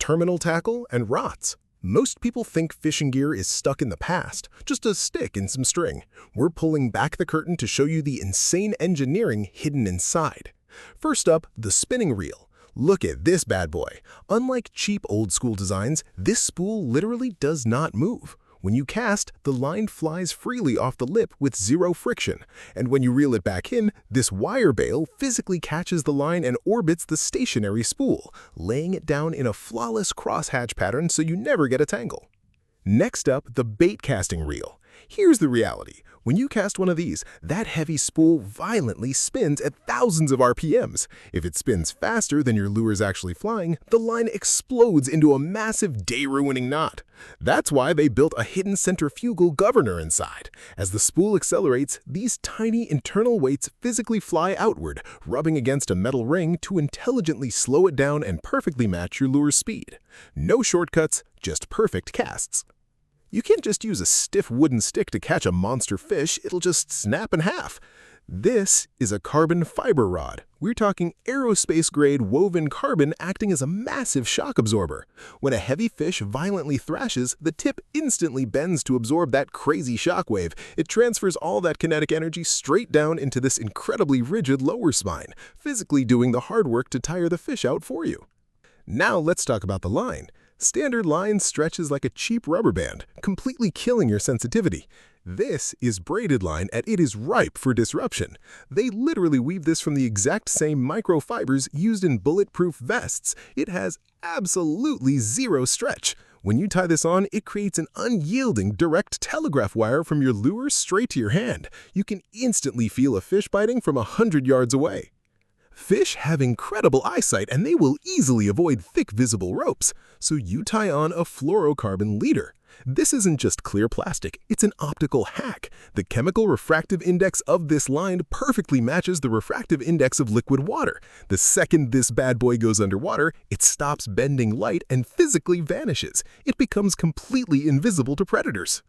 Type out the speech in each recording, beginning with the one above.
terminal tackle, and rods. Most people think fishing gear is stuck in the past, just a stick and some string. We're pulling back the curtain to show you the insane engineering hidden inside. First up, the spinning reel. Look at this bad boy. Unlike cheap old-school designs, this spool literally does not move. When you cast, the line flies freely off the lip with zero friction, and when you reel it back in, this wire bail physically catches the line and orbits the stationary spool, laying it down in a flawless crosshatch pattern so you never get a tangle. Next up, the baitcasting reel. Here's the reality. When you cast one of these, that heavy spool violently spins at thousands of RPMs. If it spins faster than your lure is actually flying, the line explodes into a massive day-ruining knot. That's why they built a hidden centrifugal governor inside. As the spool accelerates, these tiny internal weights physically fly outward, rubbing against a metal ring to intelligently slow it down and perfectly match your lure's speed. No shortcuts, just perfect casts. You can't just use a stiff wooden stick to catch a monster fish, it'll just snap in half. This is a carbon fiber rod. We're talking aerospace-grade woven carbon acting as a massive shock absorber. When a heavy fish violently thrashes, the tip instantly bends to absorb that crazy shockwave. It transfers all that kinetic energy straight down into this incredibly rigid lower spine, physically doing the hard work to tire the fish out for you. Now let's talk about the line. Standard line stretches like a cheap rubber band, completely killing your sensitivity. This is braided line and it is ripe for disruption. They literally weave this from the exact same microfibers used in bulletproof vests. It has absolutely zero stretch. When you tie this on, it creates an unyielding direct telegraph wire from your lure straight to your hand. You can instantly feel a fish biting from 100 yards away. Fish have incredible eyesight and they will easily avoid thick visible ropes, so you tie on a fluorocarbon leader. This isn't just clear plastic, it's an optical hack. The chemical refractive index of this line perfectly matches the refractive index of liquid water. The second this bad boy goes underwater, it stops bending light and physically vanishes. It becomes completely invisible to predators.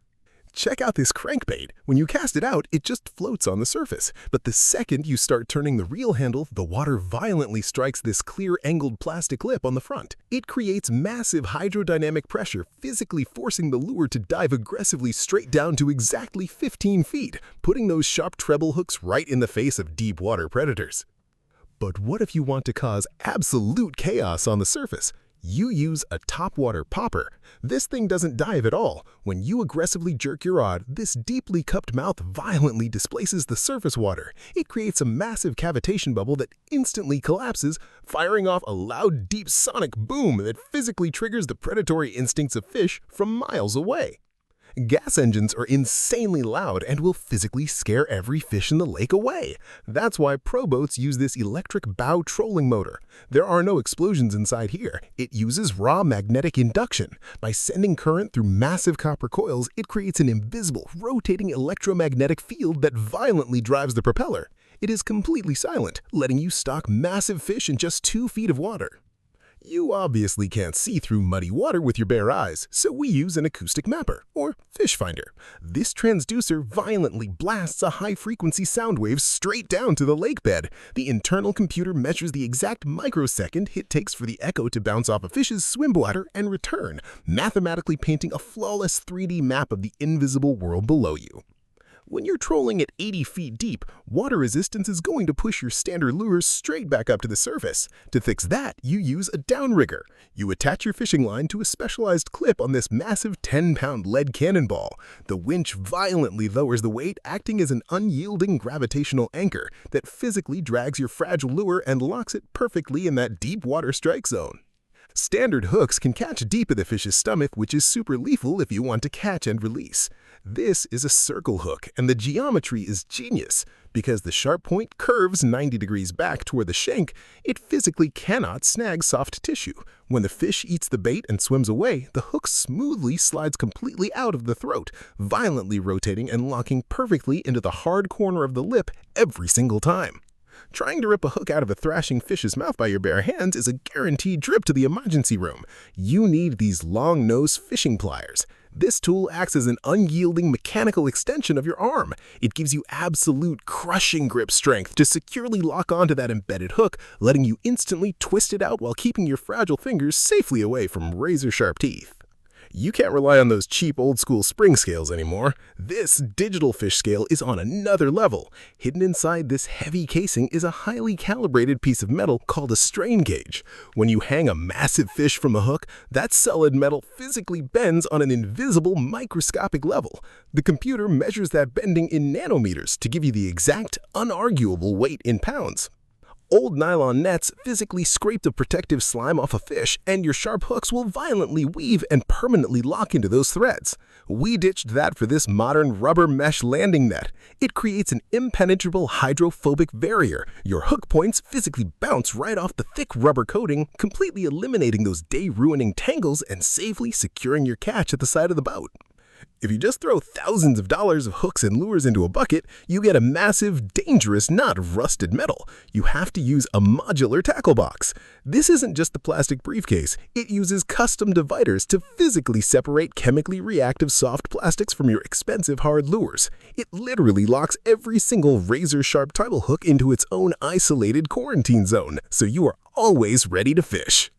Check out this crankbait. When you cast it out, it just floats on the surface. But the second you start turning the reel handle, the water violently strikes this clear angled plastic lip on the front. It creates massive hydrodynamic pressure, physically forcing the lure to dive aggressively straight down to exactly 15 feet, putting those sharp treble hooks right in the face of deep water predators. But what if you want to cause absolute chaos on the surface? You use a Topwater Popper. This thing doesn't dive at all. When you aggressively jerk your rod, this deeply cupped mouth violently displaces the surface water. It creates a massive cavitation bubble that instantly collapses, firing off a loud, deep sonic boom that physically triggers the predatory instincts of fish from miles away. Gas engines are insanely loud and will physically scare every fish in the lake away. That's why pro boats use this electric bow trolling motor. There are no explosions inside here. It uses raw magnetic induction. By sending current through massive copper coils, it creates an invisible, rotating electromagnetic field that violently drives the propeller. It is completely silent, letting you stalk massive fish in just 2 feet of water. You obviously can't see through muddy water with your bare eyes, so we use an acoustic mapper, or fish finder. This transducer violently blasts a high-frequency sound wave straight down to the lake bed. The internal computer measures the exact microsecond it takes for the echo to bounce off a fish's swim bladder and return, mathematically painting a flawless 3D map of the invisible world below you. When you're trolling at 80 feet deep, water resistance is going to push your standard lures straight back up to the surface. To fix that, you use a downrigger. You attach your fishing line to a specialized clip on this massive 10-pound lead cannonball. The winch violently lowers the weight, acting as an unyielding gravitational anchor that physically drags your fragile lure and locks it perfectly in that deep water strike zone. Standard hooks can catch deep in the fish's stomach, which is super lethal if you want to catch and release. This is a circle hook, and the geometry is genius. Because the sharp point curves 90 degrees back toward the shank, it physically cannot snag soft tissue. When the fish eats the bait and swims away, the hook smoothly slides completely out of the throat, violently rotating and locking perfectly into the hard corner of the lip every single time. Trying to rip a hook out of a thrashing fish's mouth by your bare hands is a guaranteed trip to the emergency room. You need these long-nose fishing pliers. This tool acts as an unyielding mechanical extension of your arm. It gives you absolute crushing grip strength to securely lock onto that embedded hook, letting you instantly twist it out while keeping your fragile fingers safely away from razor-sharp teeth. You can't rely on those cheap old-school spring scales anymore. This digital fish scale is on another level. Hidden inside this heavy casing is a highly calibrated piece of metal called a strain gauge. When you hang a massive fish from a hook, that solid metal physically bends on an invisible microscopic level. The computer measures that bending in nanometers to give you the exact, unarguable weight in pounds. Old nylon nets physically scrape the protective slime off a fish, and your sharp hooks will violently weave and permanently lock into those threads. We ditched that for this modern rubber mesh landing net. It creates an impenetrable hydrophobic barrier. Your hook points physically bounce right off the thick rubber coating, completely eliminating those day-ruining tangles and safely securing your catch at the side of the boat. If you just throw thousands of dollars of hooks and lures into a bucket, you get a massive, dangerous knot of rusted metal. You have to use a modular tackle box. This isn't just the plastic briefcase. It uses custom dividers to physically separate chemically reactive soft plastics from your expensive hard lures. It literally locks every single razor-sharp treble hook into its own isolated quarantine zone, so you are always ready to fish.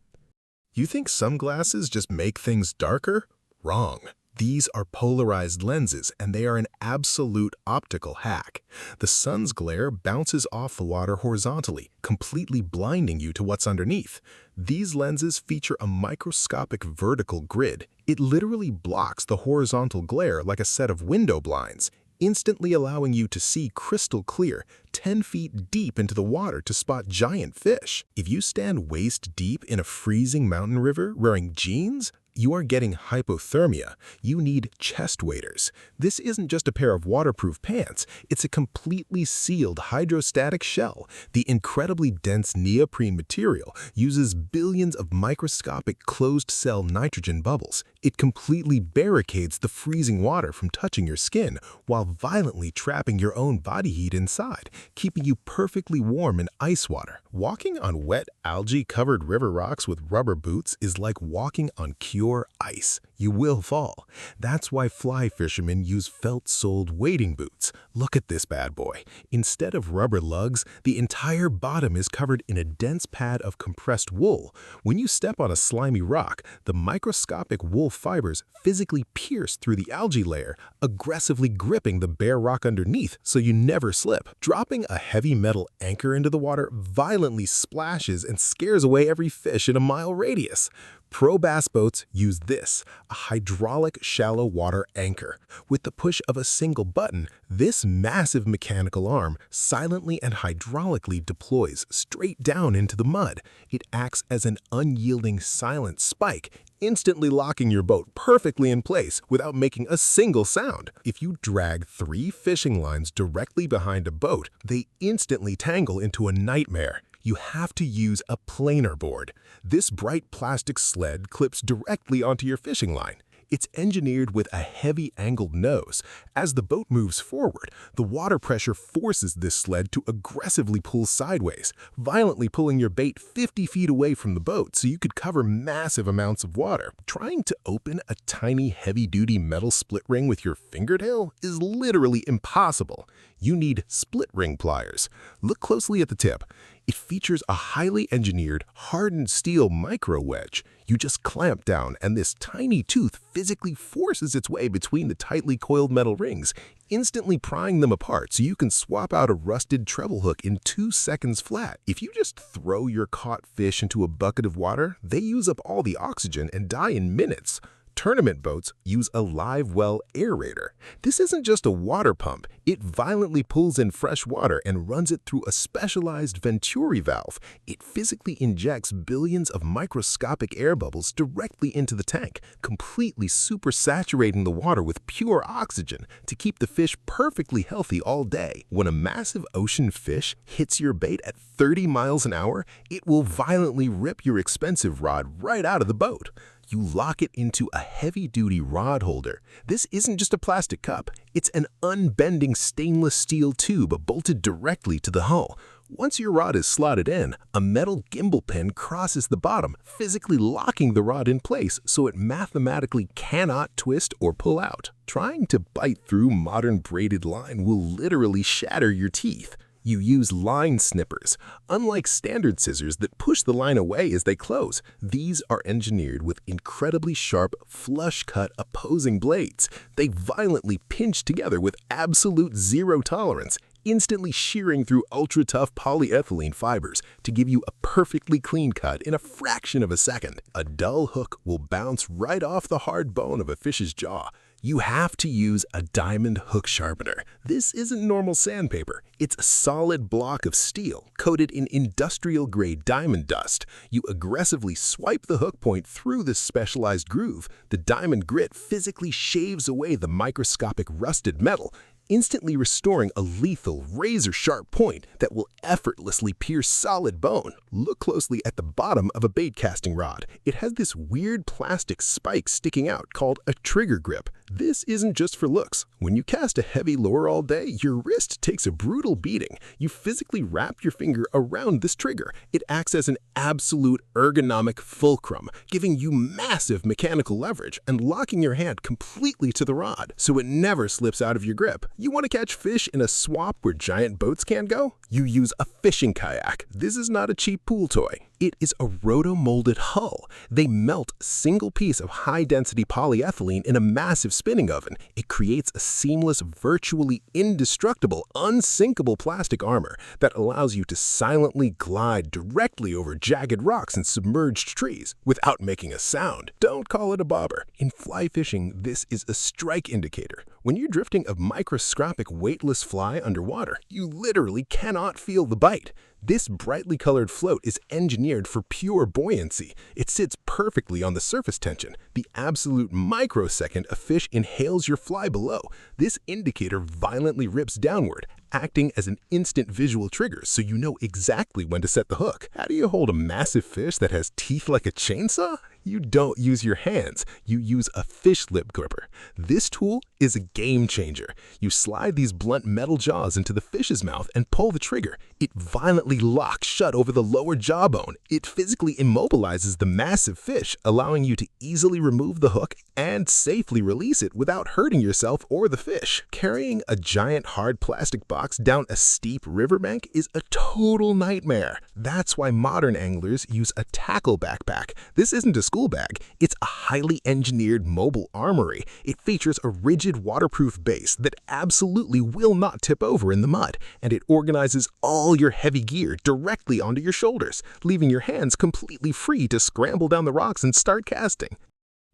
You think sunglasses just make things darker? Wrong. These are polarized lenses, and they are an absolute optical hack. The sun's glare bounces off the water horizontally, completely blinding you to what's underneath. These lenses feature a microscopic vertical grid. It literally blocks the horizontal glare like a set of window blinds, instantly allowing you to see crystal clear, 10 feet deep into the water to spot giant fish. If you stand waist deep in a freezing mountain river wearing jeans, you are getting hypothermia. You need chest waders. This isn't just a pair of waterproof pants. It's a completely sealed hydrostatic shell. The incredibly dense neoprene material uses billions of microscopic closed-cell nitrogen bubbles. It completely barricades the freezing water from touching your skin while violently trapping your own body heat inside, keeping you perfectly warm in ice water. Walking on wet, algae-covered river rocks with rubber boots is like walking on pure ice. You will fall. That's why fly fishermen use felt-soled wading boots. Look at this bad boy. Instead of rubber lugs, the entire bottom is covered in a dense pad of compressed wool. When you step on a slimy rock, the microscopic wool fibers physically pierce through the algae layer, aggressively gripping the bare rock underneath so you never slip. Dropping a heavy metal anchor into the water violently splashes and scares away every fish in a mile radius. Pro bass boats use this, a hydraulic shallow water anchor. With the push of a single button, this massive mechanical arm silently and hydraulically deploys straight down into the mud. It acts as an unyielding silent spike, instantly locking your boat perfectly in place without making a single sound. If you drag 3 fishing lines directly behind a boat, they instantly tangle into a nightmare. You have to use a planer board. This bright plastic sled clips directly onto your fishing line. It's engineered with a heavy angled nose. As the boat moves forward, the water pressure forces this sled to aggressively pull sideways, violently pulling your bait 50 feet away from the boat so you could cover massive amounts of water. Trying to open a tiny heavy-duty metal split ring with your fingernail is literally impossible. You need split ring pliers. Look closely at the tip. It features a highly engineered, hardened steel micro wedge. You just clamp down, and this tiny tooth physically forces its way between the tightly coiled metal rings, instantly prying them apart so you can swap out a rusted treble hook in 2 seconds flat. If you just throw your caught fish into a bucket of water, they use up all the oxygen and die in minutes. Tournament boats use a live well aerator. This isn't just a water pump. It violently pulls in fresh water and runs it through a specialized Venturi valve. It physically injects billions of microscopic air bubbles directly into the tank, completely supersaturating the water with pure oxygen to keep the fish perfectly healthy all day. When a massive ocean fish hits your bait at 30 miles an hour, it will violently rip your expensive rod right out of the boat. You lock it into a heavy-duty rod holder. This isn't just a plastic cup. It's an unbending stainless steel tube bolted directly to the hull. Once your rod is slotted in, a metal gimbal pin crosses the bottom, physically locking the rod in place so it mathematically cannot twist or pull out. Trying to bite through modern braided line will literally shatter your teeth. You use line snippers. Unlike standard scissors that push the line away as they close, these are engineered with incredibly sharp, flush-cut opposing blades. They violently pinch together with absolute zero tolerance, instantly shearing through ultra-tough polyethylene fibers to give you a perfectly clean cut in a fraction of a second. A dull hook will bounce right off the hard bone of a fish's jaw. You have to use a diamond hook sharpener. This isn't normal sandpaper. It's a solid block of steel coated in industrial-grade diamond dust. You aggressively swipe the hook point through this specialized groove. The diamond grit physically shaves away the microscopic rusted metal, instantly restoring a lethal, razor-sharp point that will effortlessly pierce solid bone. Look closely at the bottom of a bait casting rod. It has this weird plastic spike sticking out called a trigger grip. This isn't just for looks. When you cast a heavy lure all day, your wrist takes a brutal beating. You physically wrap your finger around this trigger. It acts as an absolute ergonomic fulcrum, giving you massive mechanical leverage and locking your hand completely to the rod so it never slips out of your grip. You want to catch fish in a swamp where giant boats can't go? You use a fishing kayak. This is not a cheap pool toy. It is a roto-molded hull. They melt a single piece of high-density polyethylene in a massive spinning oven. It creates a seamless, virtually indestructible, unsinkable plastic armor that allows you to silently glide directly over jagged rocks and submerged trees without making a sound. Don't call it a bobber. In fly fishing, this is a strike indicator. When you're drifting a microscopic weightless fly underwater, you literally cannot feel the bite. This brightly colored float is engineered for pure buoyancy. It sits perfectly on the surface tension. The absolute microsecond a fish inhales your fly below, this indicator violently rips downward, acting as an instant visual trigger so you know exactly when to set the hook. How do you hold a massive fish that has teeth like a chainsaw? You don't use your hands, you use a fish lip gripper. This tool is a game changer. You slide these blunt metal jaws into the fish's mouth and pull the trigger. It violently locks shut over the lower jawbone. It physically immobilizes the massive fish, allowing you to easily remove the hook and safely release it without hurting yourself or the fish. Carrying a giant hard plastic box down a steep riverbank is a total nightmare. That's why modern anglers use a tackle backpack. This isn't a school bag. It's a highly engineered mobile armory. It features a rigid waterproof base that absolutely will not tip over in the mud, and it organizes all your heavy gear directly onto your shoulders, leaving your hands completely free to scramble down the rocks and start casting.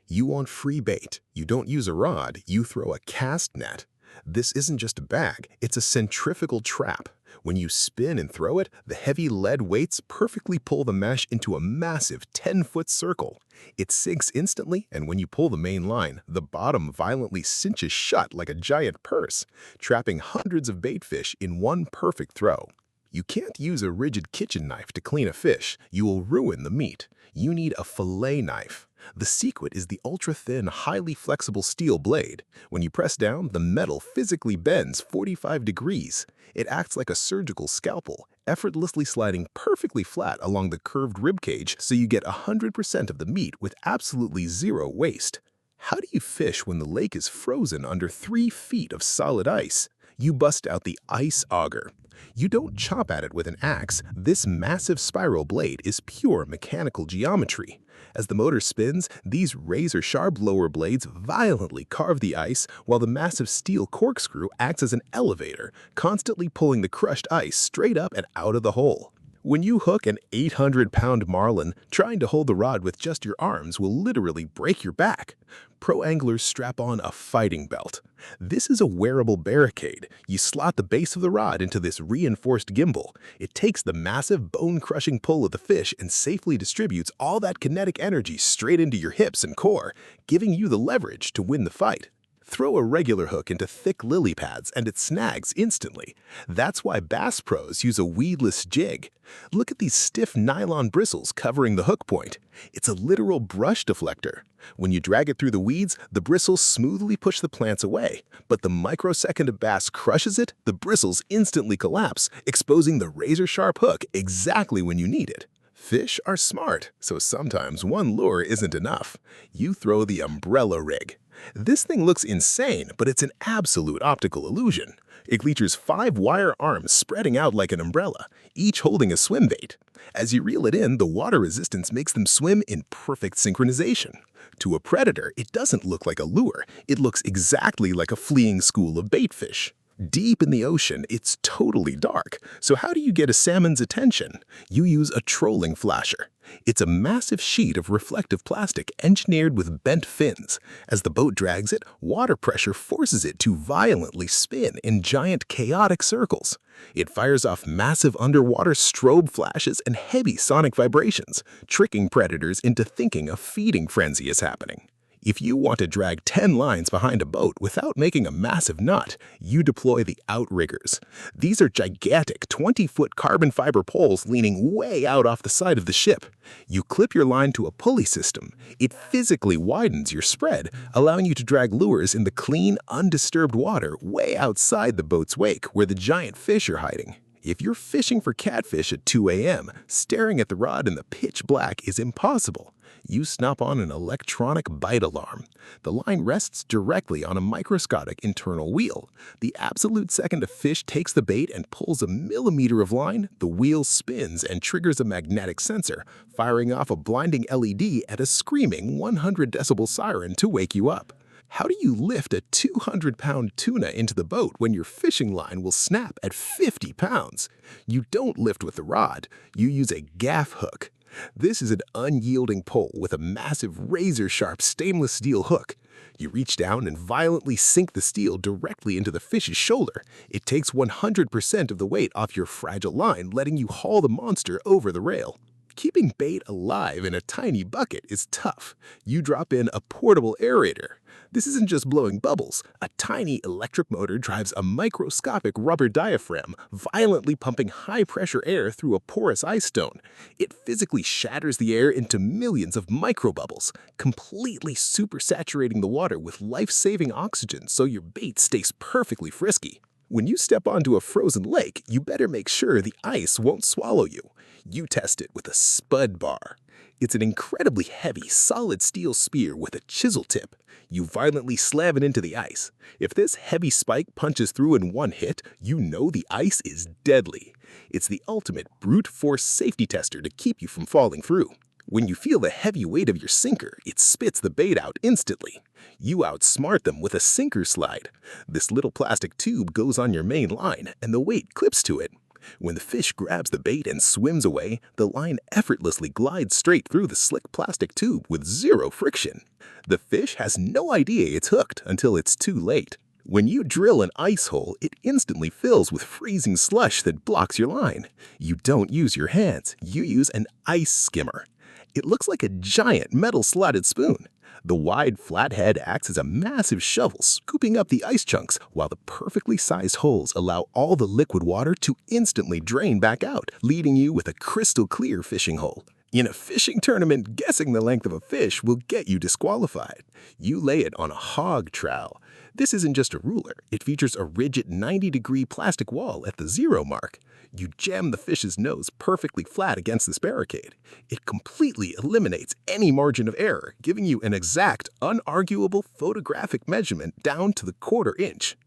You want free bait. You don't use a rod, you throw a cast net. This isn't just a bag, it's a centrifugal trap. When you spin and throw it, the heavy lead weights perfectly pull the mesh into a massive 10-foot circle. It sinks instantly, and when you pull the main line, the bottom violently cinches shut like a giant purse, trapping hundreds of bait fish in one perfect throw. You can't use a rigid kitchen knife to clean a fish. You will ruin the meat. You need a fillet knife. The secret is the ultra-thin, highly flexible steel blade. When you press down, the metal physically bends 45 degrees. It acts like a surgical scalpel, effortlessly sliding perfectly flat along the curved ribcage so you get 100% of the meat with absolutely zero waste. How do you fish when the lake is frozen under 3 feet of solid ice? You bust out the ice auger. You don't chop at it with an axe. This massive spiral blade is pure mechanical geometry. As the motor spins, these razor-sharp lower blades violently carve the ice, while the massive steel corkscrew acts as an elevator, constantly pulling the crushed ice straight up and out of the hole. When you hook an 800-pound marlin, trying to hold the rod with just your arms will literally break your back. Pro anglers strap on a fighting belt. This is a wearable barricade. You slot the base of the rod into this reinforced gimbal. It takes the massive bone-crushing pull of the fish and safely distributes all that kinetic energy straight into your hips and core, giving you the leverage to win the fight. Throw a regular hook into thick lily pads and it snags instantly. That's why bass pros use a weedless jig. Look at these stiff nylon bristles covering the hook point. It's a literal brush deflector. When you drag it through the weeds, the bristles smoothly push the plants away. But the microsecond a bass crushes it, the bristles instantly collapse, exposing the razor-sharp hook exactly when you need it. Fish are smart, so sometimes one lure isn't enough. You throw the umbrella rig. This thing looks insane, but it's an absolute optical illusion. It features 5 wire arms spreading out like an umbrella, each holding a swim bait. As you reel it in, the water resistance makes them swim in perfect synchronization. To a predator, it doesn't look like a lure. It looks exactly like a fleeing school of baitfish. Deep in the ocean, it's totally dark. So how do you get a salmon's attention? You use a trolling flasher. It's a massive sheet of reflective plastic engineered with bent fins. As the boat drags it, water pressure forces it to violently spin in giant chaotic circles. It fires off massive underwater strobe flashes and heavy sonic vibrations, tricking predators into thinking a feeding frenzy is happening. If you want to drag 10 lines behind a boat without making a massive knot, you deploy the outriggers. These are gigantic 20-foot carbon fiber poles leaning way out off the side of the ship. You clip your line to a pulley system. It physically widens your spread, allowing you to drag lures in the clean, undisturbed water way outside the boat's wake where the giant fish are hiding. If you're fishing for catfish at 2 a.m., staring at the rod in the pitch black is impossible. You snap on an electronic bite alarm. The line rests directly on a microscopic internal wheel. The absolute second a fish takes the bait and pulls a millimeter of line, the wheel spins and triggers a magnetic sensor, firing off a blinding LED at a screaming 100-decibel siren to wake you up. How do you lift a 200-pound tuna into the boat when your fishing line will snap at 50 pounds? You don't lift with the rod. You use a gaff hook. This is an unyielding pole with a massive razor-sharp stainless steel hook. You reach down and violently sink the steel directly into the fish's shoulder. It takes 100% of the weight off your fragile line, letting you haul the monster over the rail. Keeping bait alive in a tiny bucket is tough. You drop in a portable aerator. This isn't just blowing bubbles. A tiny electric motor drives a microscopic rubber diaphragm, violently pumping high-pressure air through a porous ice stone. It physically shatters the air into millions of microbubbles, completely supersaturating the water with life-saving oxygen so your bait stays perfectly frisky. When you step onto a frozen lake, you better make sure the ice won't swallow you. You test it with a spud bar. It's an incredibly heavy, solid steel spear with a chisel tip. You violently slam it into the ice. If this heavy spike punches through in one hit, you know the ice is deadly. It's the ultimate brute force safety tester to keep you from falling through. When you feel the heavy weight of your sinker, it spits the bait out instantly. You outsmart them with a sinker slide. This little plastic tube goes on your main line, and the weight clips to it. When the fish grabs the bait and swims away, the line effortlessly glides straight through the slick plastic tube with zero friction. The fish has no idea it's hooked until it's too late. When you drill an ice hole, it instantly fills with freezing slush that blocks your line. You don't use your hands, you use an ice skimmer. It looks like a giant metal-slotted spoon. The wide flat head acts as a massive shovel, scooping up the ice chunks, while the perfectly sized holes allow all the liquid water to instantly drain back out, leaving you with a crystal-clear fishing hole. In a fishing tournament, guessing the length of a fish will get you disqualified. You lay it on a hog trowel. This isn't just a ruler. It features a rigid 90-degree plastic wall at the 0 mark. You jam the fish's nose perfectly flat against this barricade. It completely eliminates any margin of error, giving you an exact, unarguable photographic measurement down to the 1/4 inch.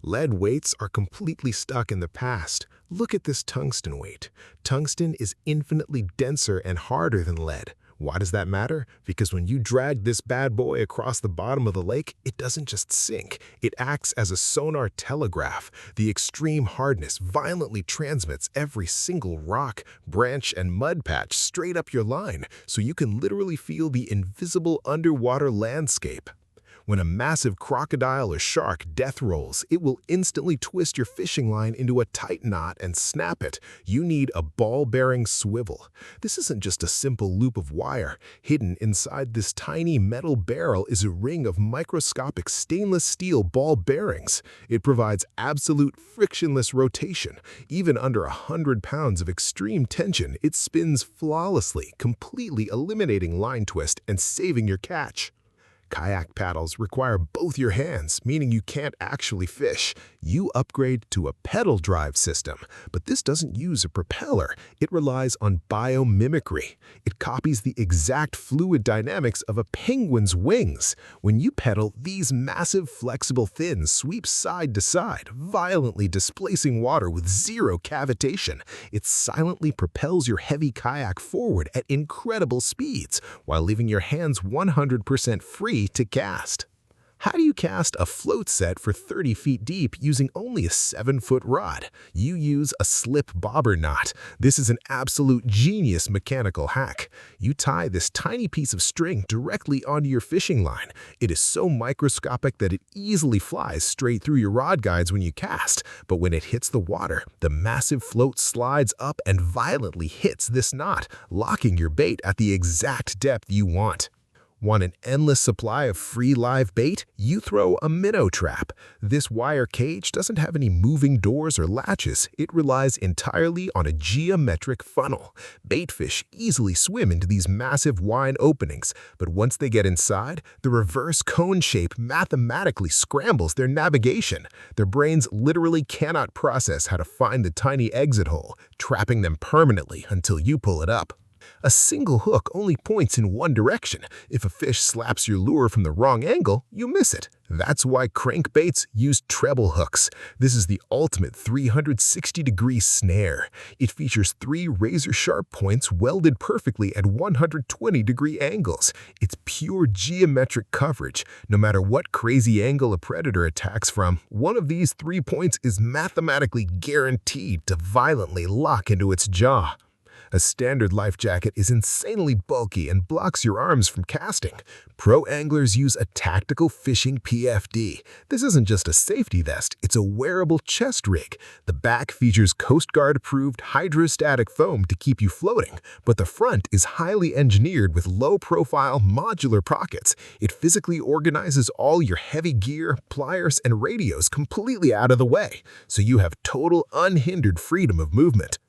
Lead weights are completely stuck in the past. Look at this tungsten weight. Tungsten is infinitely denser and harder than lead. Why does that matter? Because when you drag this bad boy across the bottom of the lake, it doesn't just sink. It acts as a sonar telegraph. The extreme hardness violently transmits every single rock, branch, and mud patch straight up your line, so you can literally feel the invisible underwater landscape. When a massive crocodile or shark death rolls, it will instantly twist your fishing line into a tight knot and snap it. You need a ball-bearing swivel. This isn't just a simple loop of wire. Hidden inside this tiny metal barrel is a ring of microscopic stainless steel ball bearings. It provides absolute frictionless rotation. Even under 100 pounds of extreme tension, it spins flawlessly, completely eliminating line twist and saving your catch. Kayak paddles require both your hands, meaning you can't actually fish. You upgrade to a pedal drive system, but this doesn't use a propeller. It relies on biomimicry. It copies the exact fluid dynamics of a penguin's wings. When you pedal, these massive flexible fins sweep side to side, violently displacing water with zero cavitation. It silently propels your heavy kayak forward at incredible speeds, while leaving your hands 100% free to cast. How do you cast a float set for 30 feet deep using only a 7-foot rod? You use a slip bobber knot. This is an absolute genius mechanical hack. You tie this tiny piece of string directly onto your fishing line. It is so microscopic that it easily flies straight through your rod guides when you cast, but when it hits the water, the massive float slides up and violently hits this knot, locking your bait at the exact depth you want. Want an endless supply of free live bait? You throw a minnow trap. This wire cage doesn't have any moving doors or latches. It relies entirely on a geometric funnel. Baitfish easily swim into these massive wide openings, but once they get inside, the reverse cone shape mathematically scrambles their navigation. Their brains literally cannot process how to find the tiny exit hole, trapping them permanently until you pull it up. A single hook only points in one direction. If a fish slaps your lure from the wrong angle, you miss it. That's why crankbaits use treble hooks. This is the ultimate 360-degree snare. It features 3 razor-sharp points welded perfectly at 120-degree angles. It's pure geometric coverage. No matter what crazy angle a predator attacks from, one of these 3 points is mathematically guaranteed to violently lock into its jaw. A standard life jacket is insanely bulky and blocks your arms from casting. Pro anglers use a tactical fishing PFD. This isn't just a safety vest, it's a wearable chest rig. The back features Coast Guard-approved hydrostatic foam to keep you floating, but the front is highly engineered with low-profile modular pockets. It physically organizes all your heavy gear, pliers, and radios completely out of the way, so you have total unhindered freedom of movement.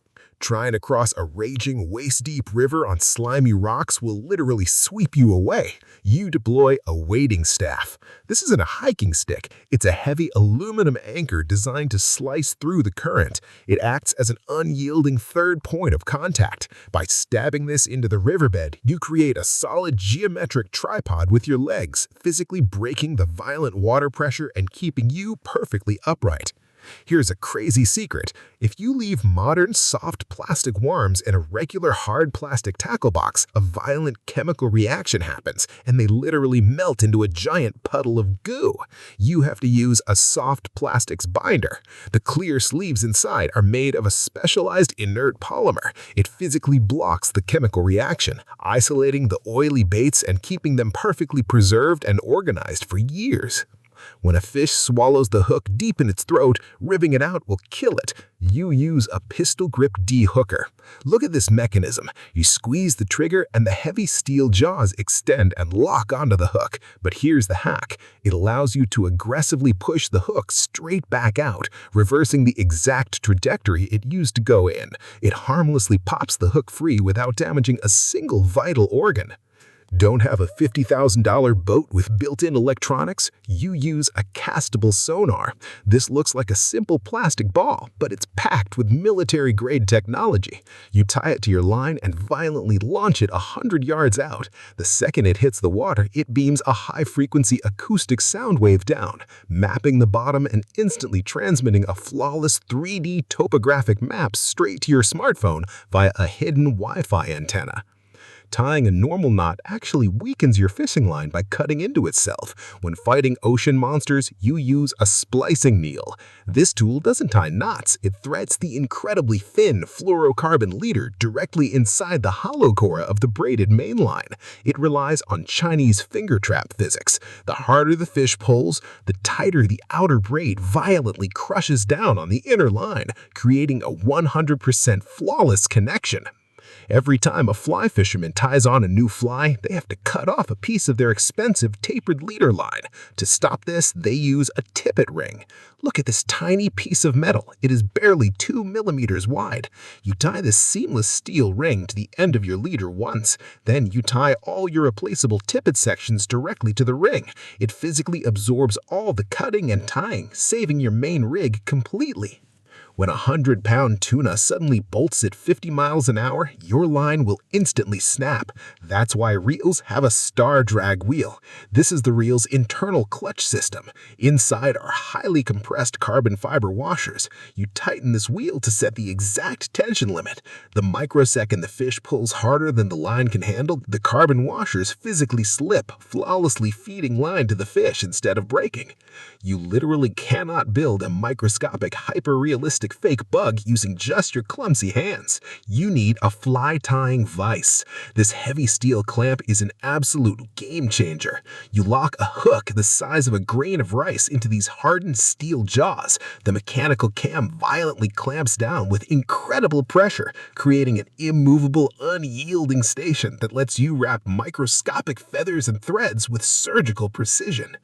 Trying to cross a raging, waist-deep river on slimy rocks will literally sweep you away. You deploy a wading staff. This isn't a hiking stick. It's a heavy aluminum anchor designed to slice through the current. It acts as an unyielding third point of contact. By stabbing this into the riverbed, you create a solid geometric tripod with your legs, physically breaking the violent water pressure and keeping you perfectly upright. Here's a crazy secret. If you leave modern soft plastic worms in a regular hard plastic tackle box, a violent chemical reaction happens and they literally melt into a giant puddle of goo. You have to use a soft plastics binder. The clear sleeves inside are made of a specialized inert polymer. It physically blocks the chemical reaction, isolating the oily baits and keeping them perfectly preserved and organized for years. When a fish swallows the hook deep in its throat, ripping it out will kill it. You use a pistol grip de-hooker. Look at this mechanism. You squeeze the trigger and the heavy steel jaws extend and lock onto the hook. But here's the hack. It allows you to aggressively push the hook straight back out, reversing the exact trajectory it used to go in. It harmlessly pops the hook free without damaging a single vital organ. Don't have a $50,000 boat with built-in electronics? You use a castable sonar. This looks like a simple plastic ball, but it's packed with military-grade technology. You tie it to your line and violently launch it 100 yards out. The second it hits the water, it beams a high-frequency acoustic sound wave down, mapping the bottom and instantly transmitting a flawless 3D topographic map straight to your smartphone via a hidden Wi-Fi antenna. Tying a normal knot actually weakens your fishing line by cutting into itself. When fighting ocean monsters, you use a splicing needle. This tool doesn't tie knots, it threads the incredibly thin fluorocarbon leader directly inside the hollow core of the braided main line. It relies on Chinese finger trap physics. The harder the fish pulls, the tighter the outer braid violently crushes down on the inner line, creating a 100% flawless connection. Every time a fly fisherman ties on a new fly, they have to cut off a piece of their expensive tapered leader line. To stop this, they use a tippet ring. Look at this tiny piece of metal. It is barely 2 millimeters wide. You tie this seamless steel ring to the end of your leader once. Then you tie all your replaceable tippet sections directly to the ring. It physically absorbs all the cutting and tying, saving your main rig completely. When a 100-pound tuna suddenly bolts at 50 miles an hour, your line will instantly snap. That's why reels have a star drag wheel. This is the reel's internal clutch system. Inside are highly compressed carbon fiber washers. You tighten this wheel to set the exact tension limit. The microsecond the fish pulls harder than the line can handle, the carbon washers physically slip, flawlessly feeding line to the fish instead of breaking. You literally cannot build a microscopic, hyper-realistic fake bug using just your clumsy hands. You need a fly tying vise. This heavy steel clamp is an absolute game changer. You lock a hook the size of a grain of rice into these hardened steel jaws. The mechanical cam violently clamps down with incredible pressure, creating an immovable, unyielding station that lets you wrap microscopic feathers and threads with surgical precision.